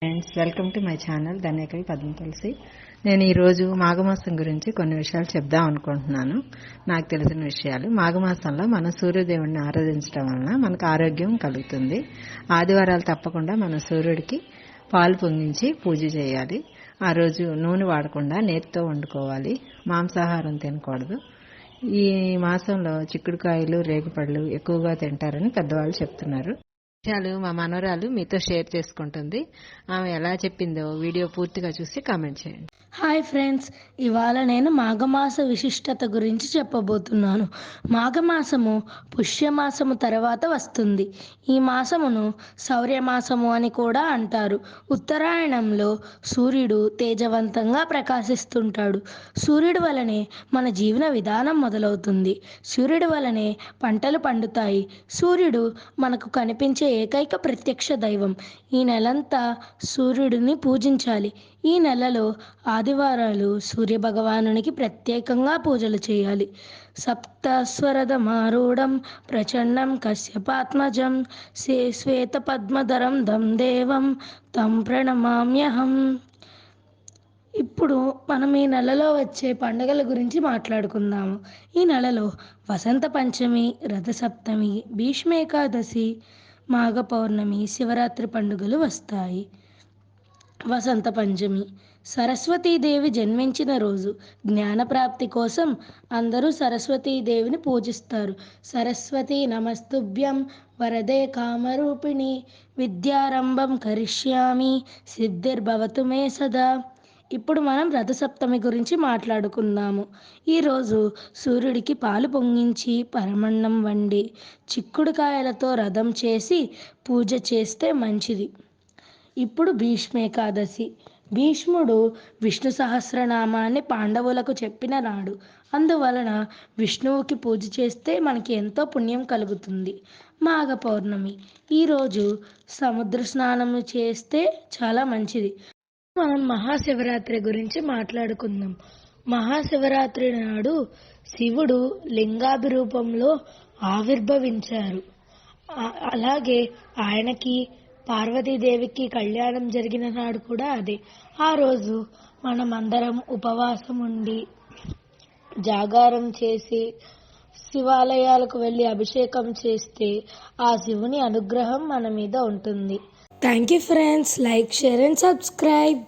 Friends, welcome to my channel Dhanyakavi Padma Tulasi. నేను ఈరోజు మాఘమాసం గురించి కొన్ని విషయాలు చెప్దాం అనుకుంటున్నాను. నాకు తెలిసిన విషయాలు. మాఘమాసంలో మనం సూర్యదేవుడిని ఆరాధించడం వలన మనకు ఆరోగ్యం కలుగుతుంది. ఆదివారాలు తప్పకుండా మనం సూర్యుడికి పాలు పొంగించి పూజ చేయాలి. ఆ రోజు నూనె వాడకుండా నేతితో వండుకోవాలి. మాంసాహారం తినకూడదు. ఈ మాసంలో చిక్కుడుకాయలు, రేగుపళ్ళు ఎక్కువగా తింటారని పెద్దవాళ్ళు చెప్తున్నారు. విషయాలు మా మనవరాలు మీతో షేర్ చేసుకుంటుంది. ఆమె ఎలా చెప్పిందో వీడియో పూర్తిగా చూసి కామెంట్ చేయండి. హాయ్ ఫ్రెండ్స్, ఇవాళ నేను మాఘమాస విశిష్టత గురించి చెప్పబోతున్నాను. మాఘమాసము పుష్యమాసము తర్వాత వస్తుంది. ఈ మాసమును శౌర్యమాసము అని కూడా అంటారు. ఉత్తరాయణంలో సూర్యుడు తేజవంతంగా ప్రకాశిస్తుంటాడు. సూర్యుడి వలనే మన జీవన విధానం మొదలవుతుంది. సూర్యుడి వలనే పంటలు పండుతాయి. సూర్యుడు మనకు కనిపించే ఏకైక ప్రత్యక్ష దైవం. ఈ నెలంతా సూర్యుడిని పూజించాలి. ఈ నెలలో ఆదివారాలు సూర్య భగవానునికి ప్రత్యేకంగా పూజలు చేయాలి. సప్తస్వరధమారూఢం ప్రచండం కశ్యపాత్మజం శ్వేత పద్మధరం దం దేవం తం ప్రణమామ్యహం. ఇప్పుడు మనం ఈ నెలలో వచ్చే పండుగల గురించి మాట్లాడుకుందాము. ఈ నెలలో వసంత పంచమి, రథసప్తమి, భీష్మేకాదశి, మాఘ పౌర్ణమి, శివరాత్రి పండుగలు వస్తాయి. వసంత పంచమి సరస్వతీదేవి జన్మించిన రోజు. జ్ఞానప్రాప్తి కోసం అందరూ సరస్వతీదేవిని పూజిస్తారు. సరస్వతి నమస్తుభ్యం వరదే కామరూపిణి విద్యారంభం కరిష్యామి సిద్ధిర్భవతు మే సదా. ఇప్పుడు మనం రథసప్తమి గురించి మాట్లాడుకుందాము. ఈరోజు సూర్యుడికి పాలు పొంగించి పరమన్నం వండి చిక్కుడుకాయలతో రథం చేసి పూజ చేస్తే మంచిది. ఇప్పుడు భీష్మేకాదశి. భీష్ముడు విష్ణు సహస్రనామాన్ని పాండవులకు చెప్పిన నాడు. అందువలన విష్ణువుకి పూజ చేస్తే మనకి ఎంతో పుణ్యం కలుగుతుంది. మాఘ పౌర్ణమి. ఈరోజు సముద్ర స్నానం చేస్తే చాలా మంచిది. మనం మహాశివరాత్రి గురించి మాట్లాడుకుందాం. మహాశివరాత్రి నాడు శివుడు లింగాభిరూపంలో ఆవిర్భవించారు. అలాగే ఆయనకి పార్వతీదేవికి కళ్యాణం జరిగిన నాడు కూడా అదే. ఆ రోజు మనం అందరం ఉపవాసం ఉండి జాగారం చేసి శివాలయాలకు వెళ్ళి అభిషేకం చేస్తే ఆ శివుని అనుగ్రహం మన మీద ఉంటుంది. Thank you friends. Like, share and subscribe.